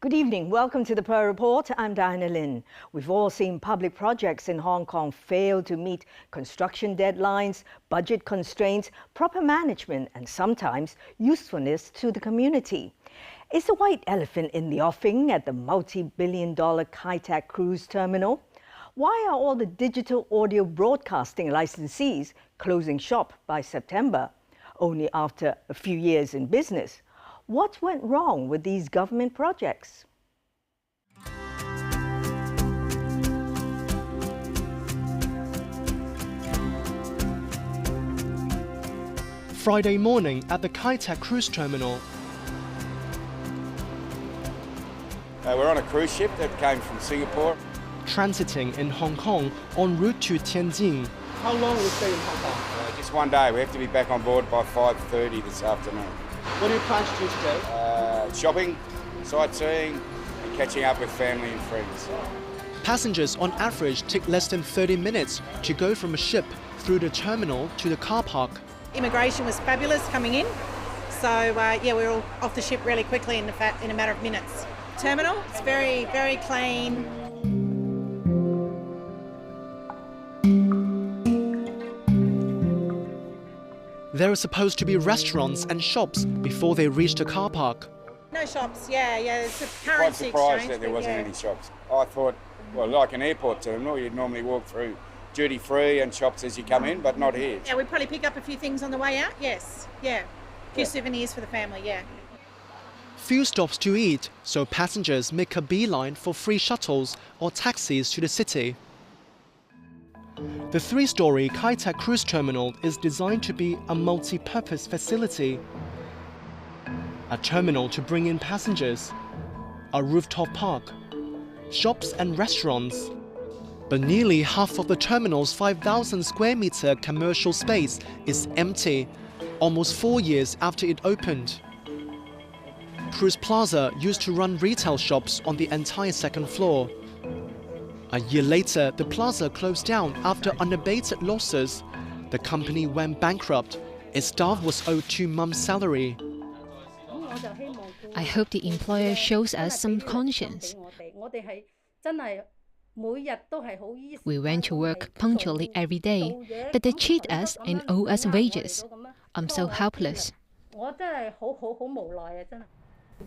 Good evening. Welcome to the Pearl Report. I'm Diana Lin. We've all seen public projects in Hong Kong fail to meet construction deadlines, budget constraints, proper management, and sometimes usefulness to the community. Is the white elephant in the offing at the multi-billion-dollar cited cruise terminal? Why are all the digital audio broadcasting licensees closing shop by September, only after a few years in business? What went wrong with these government projects? Friday morning at the cited cruise terminal. We're on a cruise ship that came from Singapore. Transiting in Hong Kong en route to Tianjin. How long will we stay in Hong Kong? Just one day. We have to be back on board by 5:30 this afternoon. What do you plan to do today? Shopping, sightseeing, and catching up with family and friends. Passengers on average take less than 30 minutes to go from a ship through the terminal to the car park. Immigration was fabulous coming in, so we were all off the ship really quickly in a matter of minutes. Terminal, it's very, very clean. There are supposed to be restaurants and shops before they reach the car park. No shops, it's a Quite currency surprised exchange. that there but wasn't yeah. any shops. I thought, well, like an airport terminal, you'd normally walk through duty-free and shops as you come in, but not here. Yeah, we'd probably pick up a few things on the way out, yes. Yeah, a few souvenirs for the family, yeah. Few stops to eat, so passengers make a beeline for free shuttles or taxis to the city. The three-story cited cruise terminal is designed to be a multi-purpose facility. A terminal to bring in passengers, a rooftop park, shops and restaurants. But nearly half of the terminal's 5,000 square meter commercial space is empty, almost 4 years after it opened. Cruise Plaza used to run retail shops on the entire second floor. A year later, the plaza closed down after unabated losses. The company went bankrupt. Its staff was owed 2 months' salary. I hope the employer shows us some conscience. We went to work punctually every day, but they cheat us and owe us wages. I'm so helpless.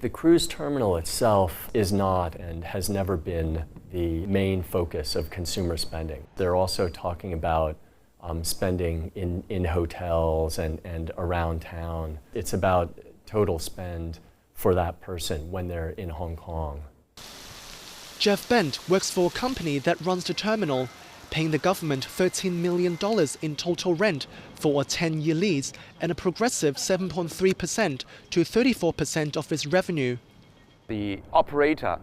The cruise terminal itself is not and has never been the main focus of consumer spending. They're also talking about spending in hotels and around town. It's about total spend for that person when they're in Hong Kong. Jeff Bent works for a company that runs the terminal, paying the government $13 million in total rent for a 10-year lease and a progressive 7.3% to 34% of its revenue. The operator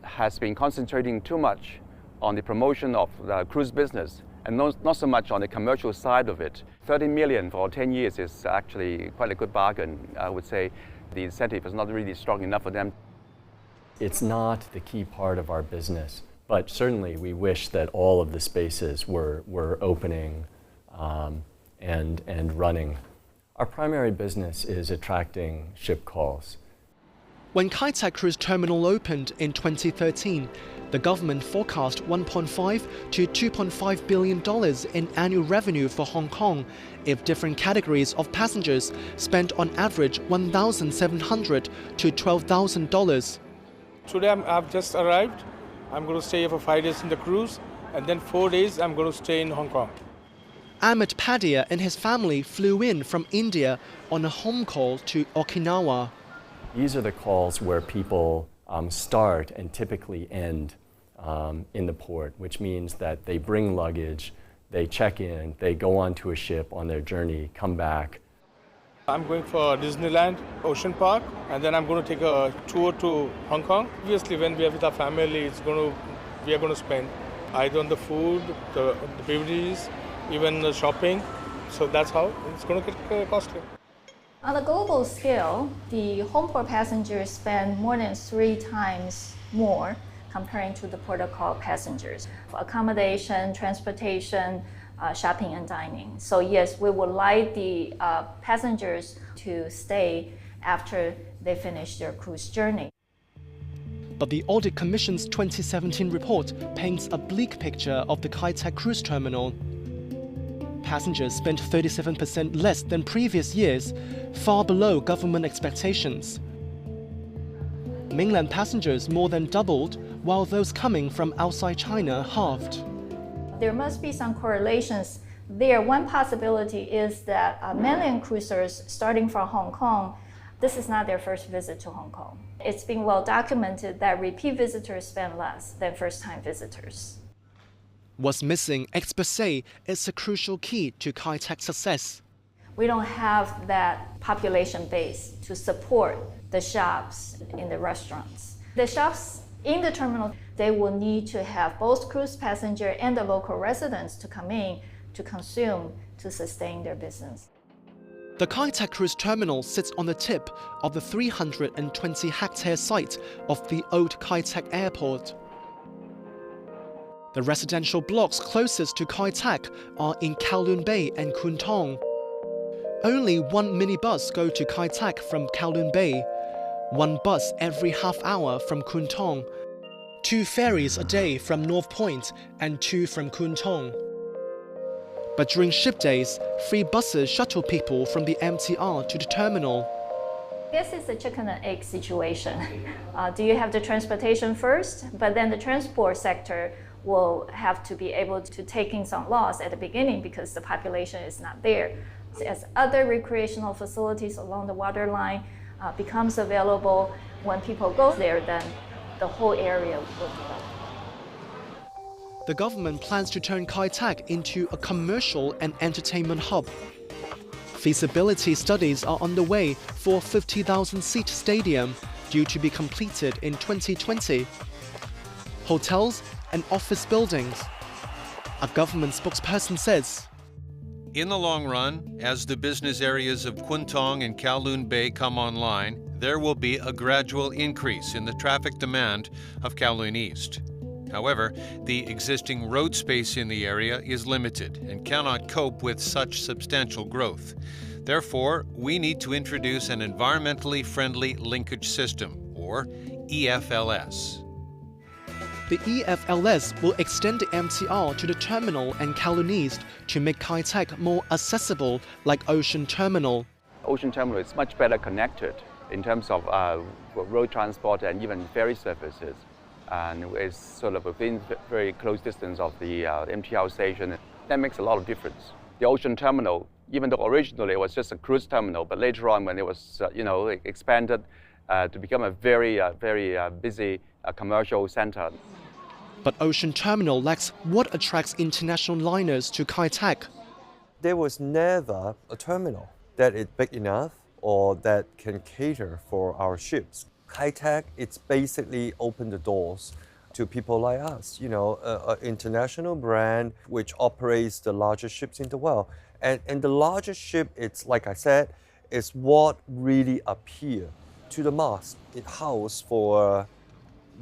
has been concentrating too much on the promotion of the cruise business and not so much on the commercial side of it. 30 million for 10 years is actually quite a good bargain. I would say the incentive is not really strong enough for them. It's not the key part of our business, but certainly we wish that all of the spaces were opening and running. Our primary business is attracting ship calls. When cited Cruise Terminal opened in 2013, the government forecast $1.5 to $2.5 billion in annual revenue for Hong Kong if different categories of passengers spent on average $1,700 to $12,000. Today I've just arrived. I'm going to stay here for 5 days in the cruise, and then 4 days I'm going to stay in Hong Kong. Ahmed Padia and his family flew in from India on a home call to Okinawa. These are the calls where people start and typically end in the port, which means that they bring luggage, they check in, they go onto a ship on their journey, come back. I'm going for Disneyland, Ocean Park, and then I'm going to take a tour to Hong Kong. Obviously, when we are with our family, we are going to spend either on the food, the beverages, even the shopping. So that's how it's going to get costly. On a global scale, the homeport passengers spend more than 3 times more comparing to the protocol passengers for accommodation, transportation, shopping and dining. So yes, we would like the passengers to stay after they finish their cruise journey. But the Audit Commission's 2017 report paints a bleak picture of the Kai Tak cruise terminal. Passengers spent 37% less than previous years, far below government expectations. Mainland passengers more than doubled, while those coming from outside China halved. There must be some correlations there. One possibility is that mainland cruisers starting from Hong Kong, this is not their first visit to Hong Kong. It's been well documented that repeat visitors spend less than first-time visitors. What's missing, experts say, is a crucial key to Kai Tak's success. We don't have that population base to support the shops in the restaurants. The shops in the terminal, they will need to have both cruise passenger and the local residents to come in to consume to sustain their business. The Kai Tak cruise terminal sits on the tip of the 320-hectare site of the old Kai Tak airport. The residential blocks closest to Kai Tak are in Kowloon Bay and Kwun Tong. Only one minibus goes to Kai Tak from Kowloon Bay, one bus every half hour from Kwun Tong, 2 ferries a day from North Point and 2 from Kwun Tong. But during ship days, 3 buses shuttle people from the MTR to the terminal. I guess it's a chicken and egg situation. Do you have the transportation first? But then the transport sector will have to be able to take in some loss at the beginning because the population is not there. So as other recreational facilities along the waterline becomes available, when people go there, then the whole area will develop. The government plans to turn Kai Tak into a commercial and entertainment hub. Feasibility studies are underway for a 50,000-seat stadium due to be completed in 2020. Hotels and office buildings. A government spokesperson says, in the long run, as the business areas of Kwun Tong and Kowloon Bay come online, there will be a gradual increase in the traffic demand of Kowloon East. However, the existing road space in the area is limited and cannot cope with such substantial growth. Therefore, we need to introduce an environmentally friendly linkage system, or EFLS. The EFLS will extend the MTR to the terminal and Kowloon East to make Kai Tak more accessible like Ocean Terminal. Ocean Terminal is much better connected in terms of road transport and even ferry services. And it's sort of within very close distance of the MTR station. That makes a lot of difference. The Ocean Terminal, even though originally it was just a cruise terminal, but later on when it was expanded to become a very busy commercial center. But Ocean Terminal lacks what attracts international liners to Kai Tak. There was never a terminal that is big enough or that can cater for our ships. Kai Tak, it's basically opened the doors to people like us, an international brand which operates the largest ships in the world. And the largest ship, it's like I said, is what really appeals to the mass. It houses for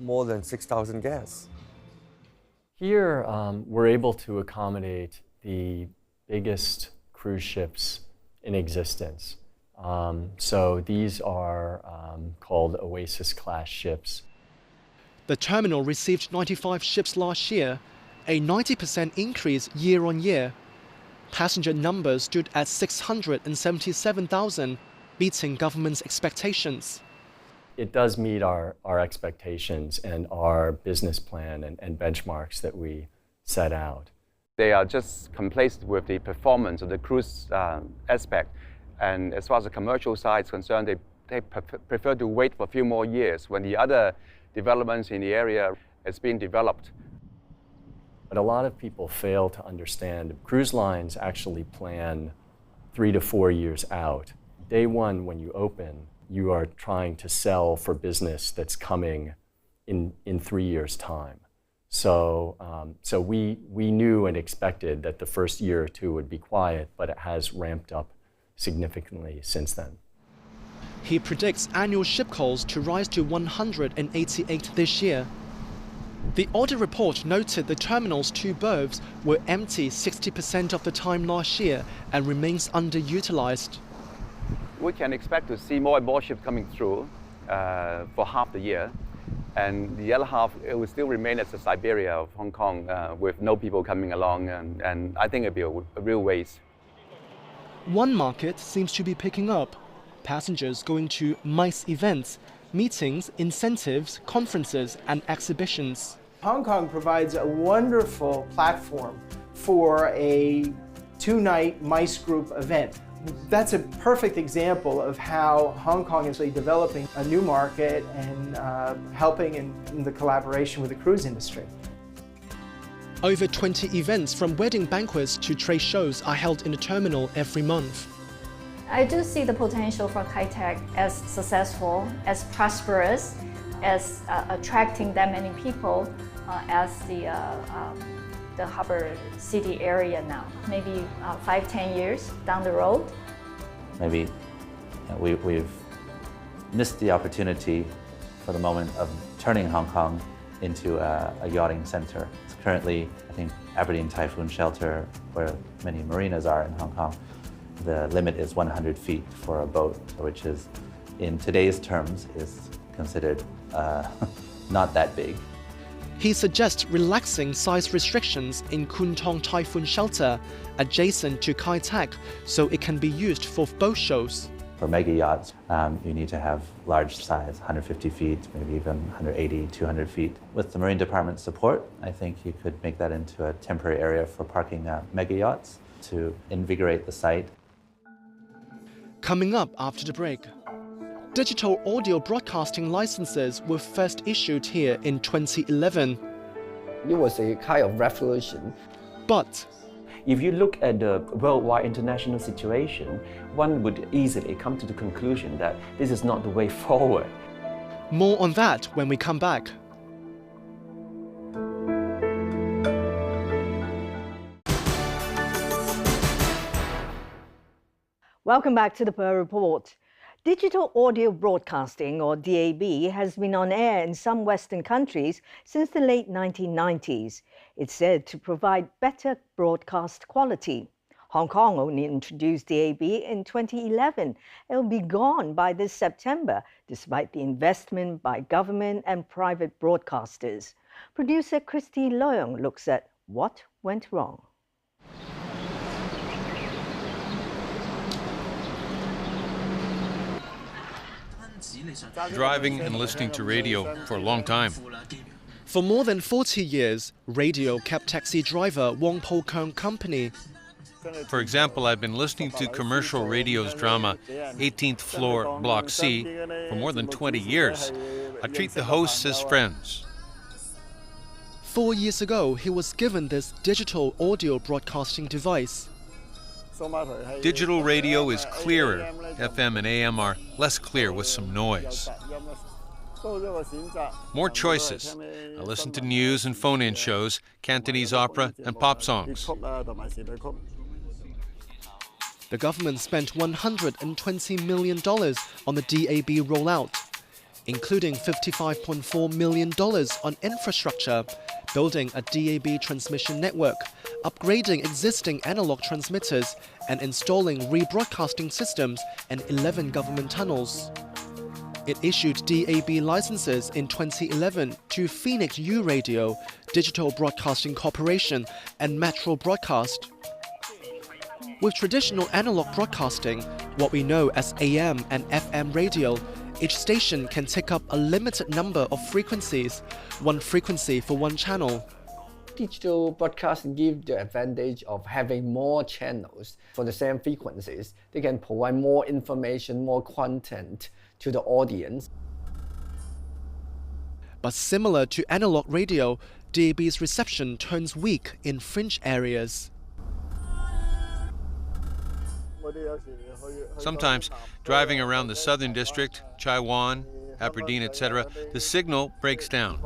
more than 6,000 guests. Here, we're able to accommodate the biggest cruise ships in existence. So these are called Oasis-class ships. The terminal received 95 ships last year, a 90% increase year on year. Passenger numbers stood at 677,000, beating government's expectations. It does meet our expectations and our business plan and benchmarks that we set out. They are just complacent with the performance of the cruise aspect. And as far as the commercial side is concerned, they prefer to wait for a few more years when the other developments in the area has been developed. But a lot of people fail to understand cruise lines actually plan 3 to 4 years out. Day one, when you open, you are trying to sell for business that's coming in 3 years' time. So we knew and expected that the first year or two would be quiet, but it has ramped up significantly since then. He predicts annual ship calls to rise to 188 this year. The audit report noted the terminal's 2 berths were empty 60% of the time last year and remains underutilized. We can expect to see more and more ships coming through for half the year. And the other half, it will still remain as the Siberia of Hong Kong with no people coming along, and I think it'll be a real waste. One market seems to be picking up. Passengers going to MICE events, meetings, incentives, conferences and exhibitions. Hong Kong provides a wonderful platform for a two-night MICE group event. That's a perfect example of how Hong Kong is really developing a new market and helping in the collaboration with the cruise industry. Over 20 events from wedding banquets to trade shows are held in the terminal every month. I do see the potential for Kai Tak as successful, as prosperous, as attracting that many people as the Harbour City area now. Maybe 5-10 years down the road. Maybe we've missed the opportunity for the moment of turning Hong Kong into a yachting center. It's currently, I think, Aberdeen Typhoon Shelter, where many marinas are in Hong Kong. The limit is 100 feet for a boat, which is, in today's terms, is considered not that big. He suggests relaxing size restrictions in Kwun Tong Typhoon Shelter, adjacent to Kai Tak, so it can be used for boat shows. For mega yachts, you need to have large size, 150 feet, maybe even 180, 200 feet. With the Marine Department's support, I think you could make that into a temporary area for parking mega yachts to invigorate the site. Coming up after the break. Digital audio broadcasting licenses were first issued here in 2011. It was a kind of revolution. But if you look at the worldwide international situation, one would easily come to the conclusion that this is not the way forward. More on that when we come back. Welcome back to the Pearl Report. Digital audio broadcasting, or DAB, has been on air in some Western countries since the late 1990s. It's said to provide better broadcast quality. Hong Kong only introduced DAB in 2011. It will be gone by this September, despite the investment by government and private broadcasters. Producer Christy Leung looks at what went wrong. Driving and listening to radio for a long time. For more than 40 years, radio kept taxi driver Wong Po Kong company. For example, I've been listening to commercial radio's drama 18th Floor, Block C for more than 20 years. I treat the hosts as friends. 4 years ago, he was given this digital audio broadcasting device. Digital radio is clearer. FM and AM are less clear with some noise. More choices. I listen to news and phone-in shows, Cantonese opera and pop songs. The government spent $120 million on the DAB rollout, including $55.4 million on infrastructure, building a DAB transmission network, upgrading existing analog transmitters, and installing rebroadcasting systems in 11 government tunnels. It issued DAB licenses in 2011 to Phoenix U Radio, Digital Broadcasting Corporation, and Metro Broadcast. With traditional analog broadcasting, what we know as AM and FM radio, each station can take up a limited number of frequencies, one frequency for one channel. Digital broadcasting gives the advantage of having more channels for the same frequencies. They can provide more information, more content to the audience. But similar to analog radio, DAB's reception turns weak in fringe areas. Sometimes, driving around the Southern District, Chai Wan, Aberdeen, etc., the signal breaks down.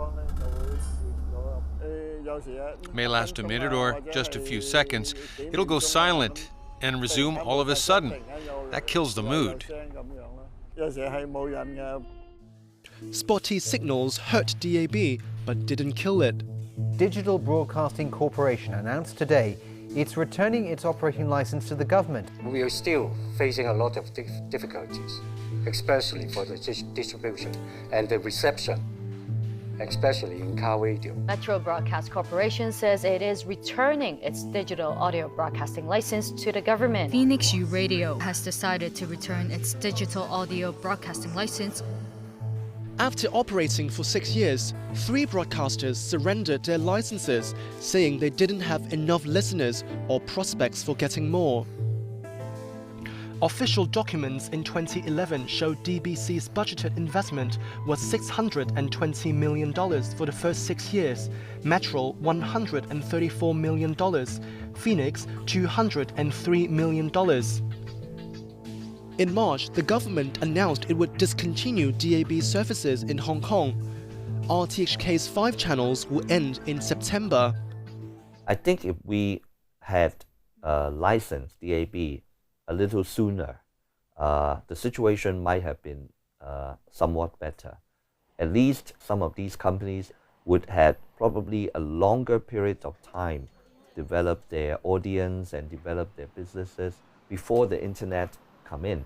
It may last a minute or just a few seconds. It'll go silent and resume all of a sudden. That kills the mood. Spotty signals hurt DAB, but didn't kill it. Digital Broadcasting Corporation announced today it's returning its operating license to the government. We are still facing a lot of difficulties, especially for the distribution and the reception. especially in car radio. Metro Broadcast Corporation says it is returning its digital audio broadcasting license to the government. Phoenix U Radio has decided to return its digital audio broadcasting license. After operating for 6 years, 3 broadcasters surrendered their licenses, saying they didn't have enough listeners or prospects for getting more. Official documents in 2011 showed DBC's budgeted investment was $620 million for the first 6 years, Metro $134 million, Phoenix $203 million. In March, the government announced it would discontinue DAB services in Hong Kong. RTHK's 5 channels will end in September. I think if we had licensed DAB a little sooner, the situation might have been somewhat better. At least some of these companies would have probably a longer period of time to develop their audience and develop their businesses before the internet come in.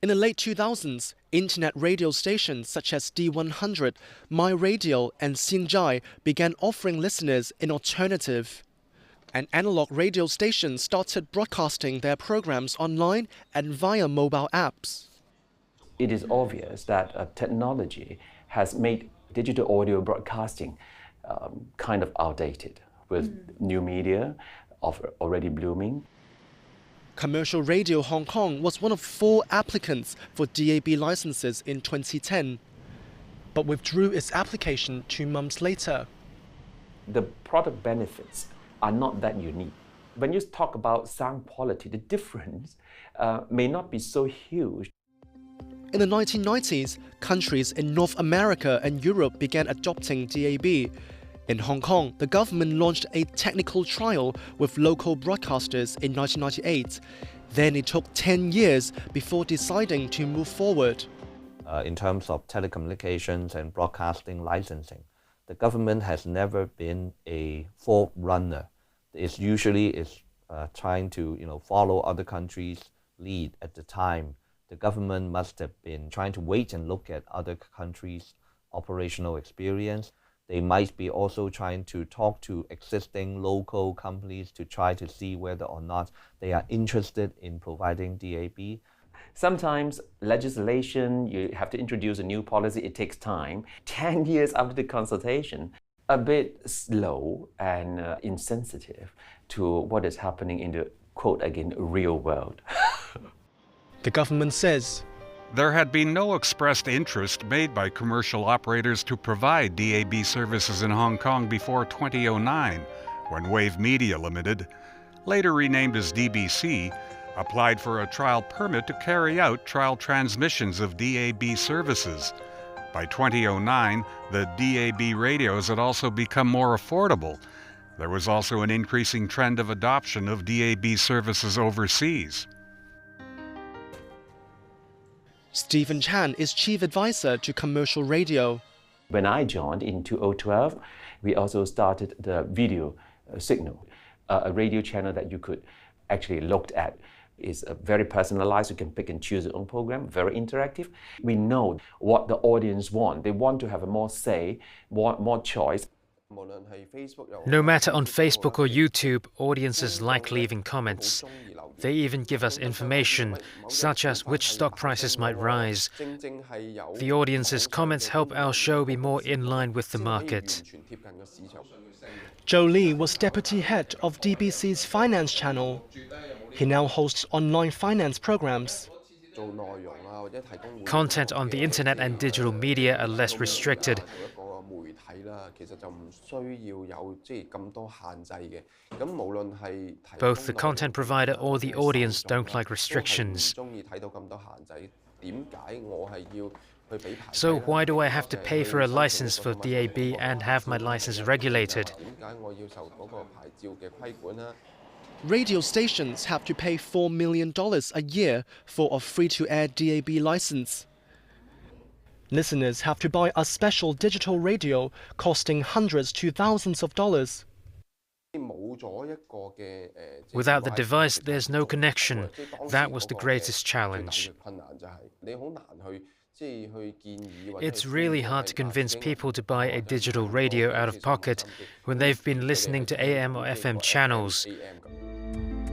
In the late 2000s, internet radio stations such as D100, My Radio and Xinjai began offering listeners an alternative. And analog radio stations started broadcasting their programs online and via mobile apps. It is obvious that technology has made digital audio broadcasting kind of outdated, with new media already blooming. Commercial Radio Hong Kong was one of 4 applicants for DAB licenses in 2010, but withdrew its application 2 months later. The product benefits are not that unique. When you talk about sound quality, the difference may not be so huge. In the 1990s, countries in North America and Europe began adopting DAB. In Hong Kong, the government launched a technical trial with local broadcasters in 1998. Then it took 10 years before deciding to move forward. In terms of telecommunications and broadcasting licensing, the government has never been a forerunner. It's usually trying to follow other countries' lead at the time. The government must have been trying to wait and look at other countries' operational experience. They might be also trying to talk to existing local companies to try to see whether or not they are interested in providing DAB. Sometimes legislation, you have to introduce a new policy, it takes time. 10 years after the consultation, a bit slow and insensitive to what is happening in the, quote again, real world. The government says there had been no expressed interest made by commercial operators to provide DAB services in Hong Kong before 2009, when Wave Media Limited, later renamed as DBC, applied for a trial permit to carry out trial transmissions of DAB services. By 2009, the DAB radios had also become more affordable. There was also an increasing trend of adoption of DAB services overseas. Stephen Chan is chief advisor to commercial radio. When I joined in 2012, we also started the video signal, a radio channel that you could actually look at. It's very personalized. You can pick and choose your own program, very interactive. We know what the audience want. They want to have a more say, more choice. No matter on Facebook or YouTube, audiences like leaving comments. They even give us information, such as which stock prices might rise. The audience's comments help our show be more in line with the market. Joe Lee was deputy head of DBC's finance channel. He now hosts online finance programs. Content on the internet and digital media are less restricted. Both the content provider or the audience don't like restrictions. So why do I have to pay for a license for DAB and have my license regulated? Radio stations have to pay $4 million a year for a free-to-air DAB license. Listeners have to buy a special digital radio costing hundreds to thousands of dollars. Without the device, there's no connection. That was the greatest challenge. It's really hard to convince people to buy a digital radio out of pocket when they've been listening to AM or FM channels.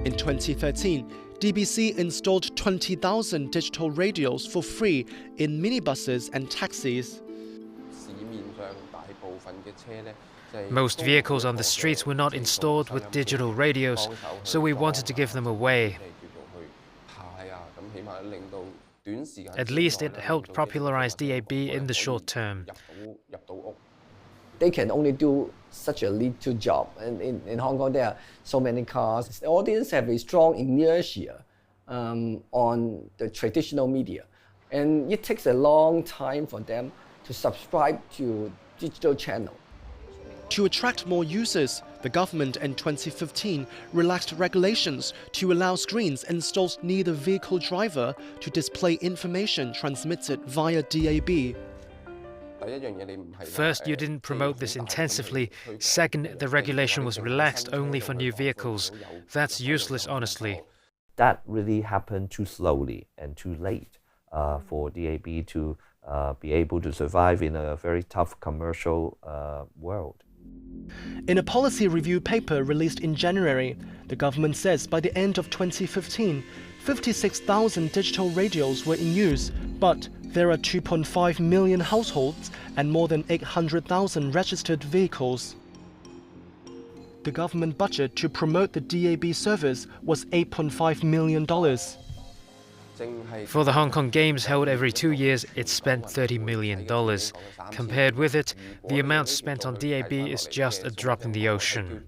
In 2013, DBC installed 20,000 digital radios for free in minibuses and taxis. Most vehicles on the streets were not installed with digital radios, so we wanted to give them away. At least it helped popularize DAB in the short term. They can only do such a little job. And in Hong Kong, there are so many cars. The audience have a strong inertia on the traditional media. And it takes a long time for them to subscribe to digital channel. To attract more users, the government in 2015 relaxed regulations to allow screens installed near the vehicle driver to display information transmitted via DAB. First, you didn't promote this intensively. Second, the regulation was relaxed only for new vehicles. That's useless, honestly. That really happened too slowly and too late for DAB to be able to survive in a very tough commercial world. In a policy review paper released in January, the government says by the end of 2015, 56,000 digital radios were in use, but there are 2.5 million households and more than 800,000 registered vehicles. The government budget to promote the DAB service was $8.5 million. For the Hong Kong Games held every 2 years, it spent $30 million. Compared with it, the amount spent on DAB is just a drop in the ocean.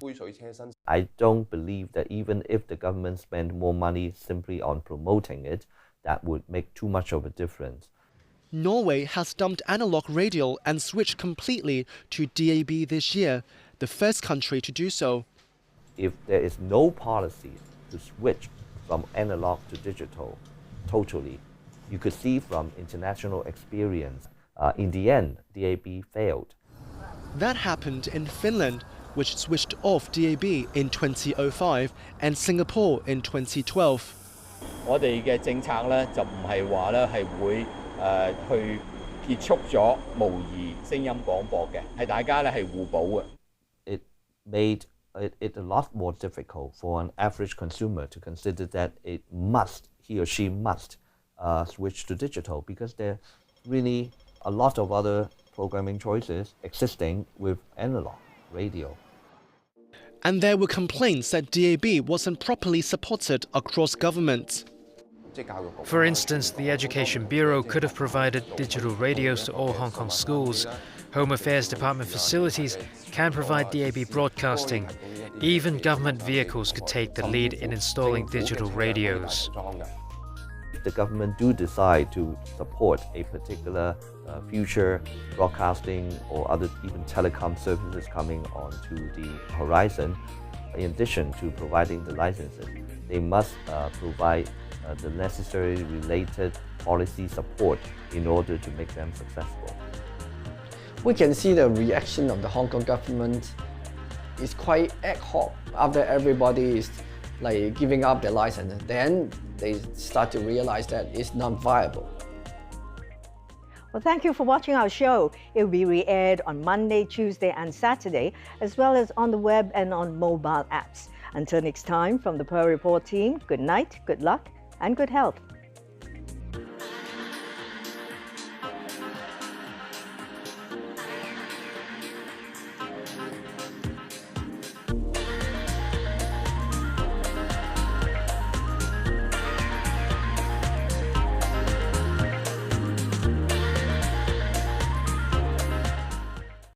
I don't believe that even if the government spent more money simply on promoting it, that would make too much of a difference. Norway has dumped analog radio and switched completely to DAB this year, the first country to do so. If there is no policy to switch from analog to digital, totally, you could see from international experience, in the end, DAB failed. That happened in Finland, which switched off DAB in 2005, and Singapore in 2012. 我哋嘅政策咧就唔係話咧係會去結束咗模擬聲音廣播嘅，係大家咧係互補嘅。It made it a lot more difficult for an average consumer to consider that he or she must switch to digital, because there are really a lot of other programming choices existing with analog radio. And there were complaints that DAB wasn't properly supported across government. For instance, the Education Bureau could have provided digital radios to all Hong Kong schools. Home Affairs Department facilities can provide DAB broadcasting. Even government vehicles could take the lead in installing digital radios. If the government do decide to support a particular future broadcasting or other even telecom services coming onto the horizon, in addition to providing the licenses, they must provide the necessary related policy support in order to make them successful. We can see the reaction of the Hong Kong government is quite ad hoc. After everybody is like giving up their license, then they start to realize that it's not viable. Well, thank you for watching our show. It will be re-aired on Monday, Tuesday and Saturday, as well as on the web and on mobile apps. Until next time, from the Pearl Report team, good night, good luck and good health.